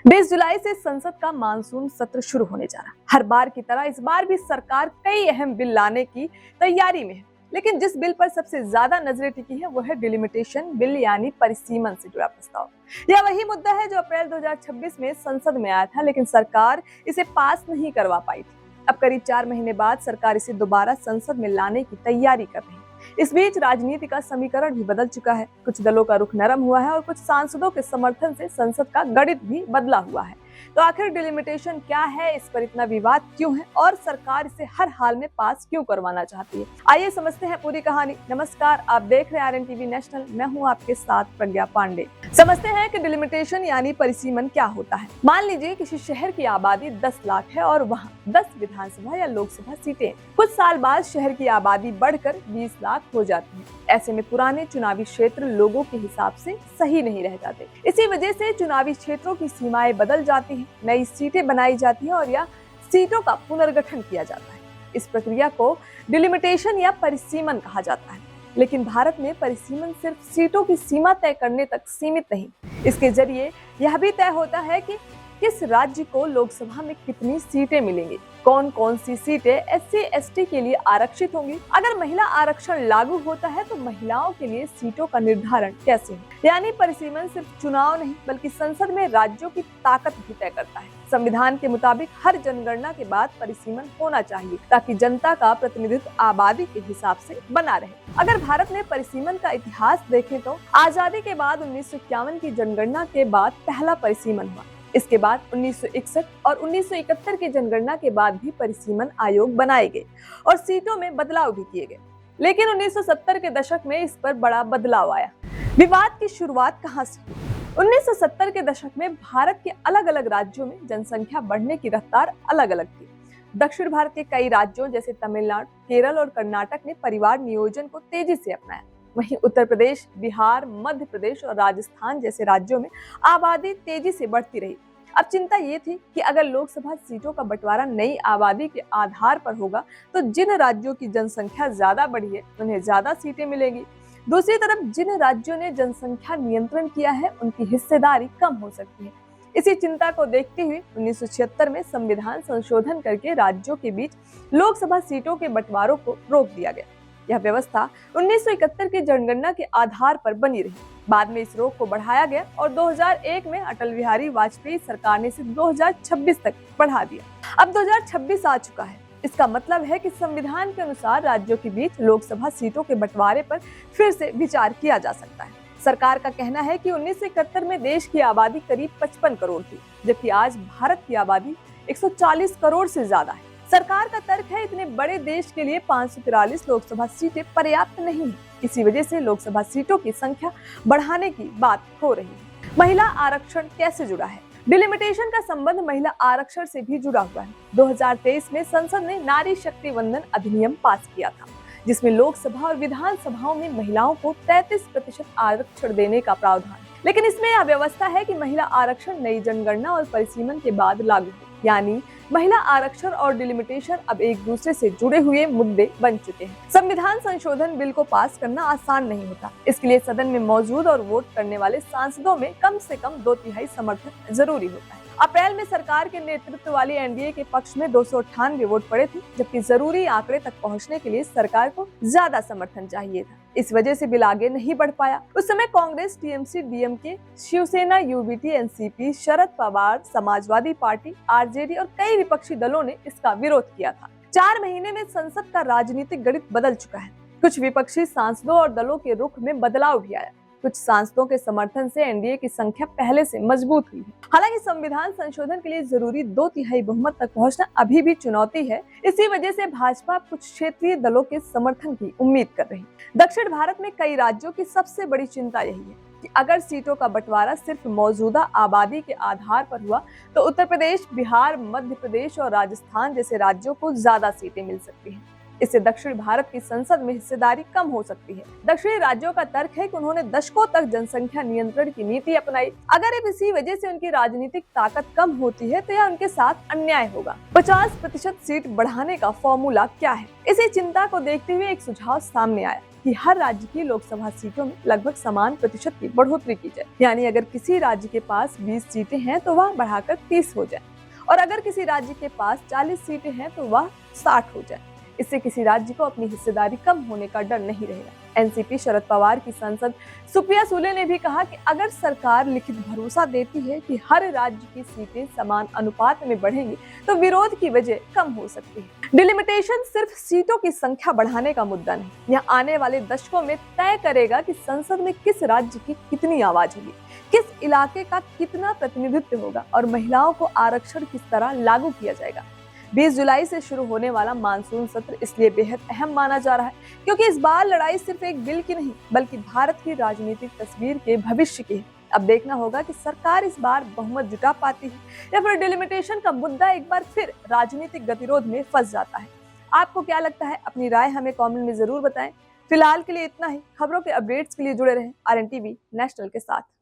20 जुलाई से संसद का मानसून सत्र शुरू होने जा रहा है। हर बार की तरह इस बार भी सरकार कई अहम बिल लाने की तैयारी में है, लेकिन जिस बिल पर सबसे ज्यादा नजरें टिकी है वो है डिलिमिटेशन बिल यानी परिसीमन से जुड़ा प्रस्ताव। यह वही मुद्दा है जो अप्रैल 2026 में संसद में आया था, लेकिन सरकार इसे पास नहीं करवा पाई थी। अब करीब 4 महीने बाद सरकार इसे दोबारा संसद में लाने की तैयारी कर रही है। इस बीच राजनीति का समीकरण भी बदल चुका है। कुछ दलों का रुख नरम हुआ है और कुछ सांसदों के समर्थन से संसद का गणित भी बदला हुआ है। तो आखिर डिलिमिटेशन क्या है, इस पर इतना विवाद क्यों है और सरकार इसे हर हाल में पास क्यों करवाना चाहती है, आइए समझते हैं पूरी कहानी। नमस्कार, आप देख रहे हैं RN TV नेशनल। मैं हूं आपके साथ प्रज्ञा पांडे। समझते हैं कि डिलिमिटेशन यानी परिसीमन क्या होता है। मान लीजिए किसी शहर की आबादी 10 लाख है और वहाँ 10 विधानसभा या लोकसभा सीटें। कुछ साल बाद शहर की आबादी बढ़कर 20 लाख हो जाती है। ऐसे में पुराने चुनावी क्षेत्र लोगों के हिसाब से सही नहीं रह जाते। इसी वजह से चुनावी क्षेत्रों की सीमाएं बदल जाती हैं, नई सीटें बनाई जाती हैं और या सीटों का पुनर्गठन किया जाता है। इस प्रक्रिया को डिलिमिटेशन या परिसीमन कहा जाता है। लेकिन भारत में परिसीमन सिर्फ सीटों की सीमा तय करने तक सीमित नहीं, इसके जरिए यह भी तय होता है कि किस राज्य को लोकसभा में कितनी सीटें मिलेंगी, कौन कौन सी सीटें SC ST के लिए आरक्षित होंगी। अगर महिला आरक्षण लागू होता है तो महिलाओं के लिए सीटों का निर्धारण कैसे हो। यानी परिसीमन सिर्फ चुनाव नहीं बल्कि संसद में राज्यों की ताकत भी तय करता है। संविधान के मुताबिक हर जनगणना के बाद परिसीमन होना चाहिए ताकि जनता का प्रतिनिधित्व आबादी के हिसाब से बना रहे। अगर भारत में परिसीमन का इतिहास देखें तो आजादी के बाद 1951 की जनगणना के बाद पहला परिसीमन हुआ। इसके बाद 1961 और 1971 की जनगणना के बाद भी परिसीमन आयोग बनाए गए और सीटों में बदलाव भी किए गए। लेकिन 1970 के दशक में इस पर बड़ा बदलाव आया। विवाद की शुरुआत कहां से? 1970 के दशक में भारत के अलग अलग राज्यों में जनसंख्या बढ़ने की रफ्तार अलग अलग थी। दक्षिण भारत के कई राज्यों जैसे तमिलनाडु, केरल और कर्नाटक ने परिवार नियोजन को तेजी से अपनाया। वहीं उत्तर प्रदेश, बिहार, मध्य प्रदेश और राजस्थान जैसे राज्यों में आबादी तेजी से बढ़ती रही। अब चिंता ये थी कि अगर लोकसभा सीटों का बंटवारा नई आबादी के आधार पर होगा तो जिन राज्यों की जनसंख्या ज्यादा बढ़ी है उन्हें ज्यादा सीटें मिलेंगी। दूसरी तरफ जिन राज्यों ने जनसंख्या नियंत्रण किया है उनकी हिस्सेदारी कम हो सकती है। इसी चिंता को देखते हुए 1976 में संविधान संशोधन करके राज्यों के बीच लोकसभा सीटों के बंटवारों को रोक दिया गया। यह व्यवस्था 1971 की जनगणना के आधार पर बनी रही। बाद में इस रोक को बढ़ाया गया और 2001 में अटल बिहारी वाजपेयी सरकार ने इसे 2026 तक बढ़ा दिया। अब 2026 आ चुका है। इसका मतलब है कि संविधान के अनुसार राज्यों के बीच लोकसभा सीटों के बंटवारे पर फिर से विचार किया जा सकता है। सरकार का कहना है कि 1971 में देश की आबादी करीब 55 करोड़ थी, जबकि आज भारत की आबादी 140 करोड़ से ज्यादा है। सरकार का तर्क है इतने बड़े देश के लिए 543 लोकसभा सीटें पर्याप्त नहीं है। इसी वजह से लोकसभा सीटों की संख्या बढ़ाने की बात हो रही है। महिला आरक्षण कैसे जुड़ा है? डिलिमिटेशन का संबंध महिला आरक्षण से भी जुड़ा हुआ है। 2023 में संसद ने नारी शक्ति वंदन अधिनियम पास किया था, जिसमें लोकसभा और विधानसभाओं में महिलाओं को 33% आरक्षण देने का प्रावधान है। लेकिन इसमें यह व्यवस्था है कि महिला आरक्षण नई जनगणना और परिसीमन के बाद लागू हो। यानी महिला आरक्षण और डिलिमिटेशन अब एक दूसरे से जुड़े हुए मुद्दे बन चुके हैं। संविधान संशोधन बिल को पास करना आसान नहीं होता। इसके लिए सदन में मौजूद और वोट करने वाले सांसदों में कम से कम 2/3 समर्थन जरूरी होता है। अप्रैल में सरकार के नेतृत्व वाली NDA के पक्ष में 298 वोट पड़े थे, जबकि जरूरी आंकड़े तक पहुंचने के लिए सरकार को ज्यादा समर्थन चाहिए था। इस वजह से बिल आगे नहीं बढ़ पाया। उस समय Congress, TMC, DMK, Shiv Sena, UBT, NCP, Sharad Pawar, Samajwadi party, RJD और कई विपक्षी दलों ने इसका विरोध किया था। 4 महीने में संसद का राजनीतिक गणित बदल चुका है। कुछ विपक्षी सांसदों और दलों के रुख में बदलाव भी आया। कुछ सांसदों के समर्थन से NDA की संख्या पहले से मजबूत हुई है। हालांकि संविधान संशोधन के लिए जरूरी 2/3 बहुमत तक पहुंचना अभी भी चुनौती है। इसी वजह से भाजपा कुछ क्षेत्रीय दलों के समर्थन की उम्मीद कर रही है। दक्षिण भारत में कई राज्यों की सबसे बड़ी चिंता यही है कि अगर सीटों का बंटवारा सिर्फ मौजूदा आबादी के आधार पर हुआ तो उत्तर प्रदेश, बिहार, मध्य प्रदेश और राजस्थान जैसे राज्यों को ज्यादा सीटें मिल सकती हैं। इससे दक्षिण भारत की संसद में हिस्सेदारी कम हो सकती है। दक्षिणी राज्यों का तर्क है कि उन्होंने दशकों तक जनसंख्या नियंत्रण की नीति अपनाई। अगर अब इसी वजह से उनकी राजनीतिक ताकत कम होती है तो यह उनके साथ अन्याय होगा। 50% सीट बढ़ाने का फॉर्मूला क्या है? इसी चिंता को देखते हुए एक सुझाव सामने आया। कि हर राज्य की लोकसभा सीटों में लगभग समान प्रतिशत की बढ़ोतरी की जाए। यानी अगर किसी राज्य के पास 20 सीटें हैं तो वह बढ़ाकर 30 हो जाए, और अगर किसी राज्य के पास 40 सीटें हैं तो वह 60 हो जाए। इससे किसी राज्य को अपनी हिस्सेदारी कम होने का डर नहीं रहेगा। एनसीपी शरद पवार की सांसद सुप्रिया सुले ने भी कहा कि अगर सरकार लिखित भरोसा देती है कि हर राज्य की सीटें समान अनुपात में बढ़ेंगी तो विरोध की वजह कम हो सकती है। डिलिमिटेशन सिर्फ सीटों की संख्या बढ़ाने का मुद्दा नहीं, यह आने वाले दशकों में तय करेगा कि संसद में किस राज्य की कितनी आवाज होगी, किस इलाके का कितना प्रतिनिधित्व होगा और महिलाओं को आरक्षण किस तरह लागू किया जाएगा। 20 जुलाई से शुरू होने वाला मानसून सत्र इसलिए बेहद अहम माना जा रहा है क्योंकि इस बार लड़ाई सिर्फ एक बिल की नहीं बल्कि भारत की राजनीतिक तस्वीर के भविष्य की है। अब देखना होगा कि सरकार इस बार बहुमत जुटा पाती है या फिर डिलिमिटेशन का मुद्दा एक बार फिर राजनीतिक गतिरोध में फंस जाता है। आपको क्या लगता है? अपनी राय हमें कमेंट में जरूर बताएं। फिलहाल के लिए इतना ही। खबरों के अपडेट्स के लिए जुड़े रहें RNTV नेशनल के साथ।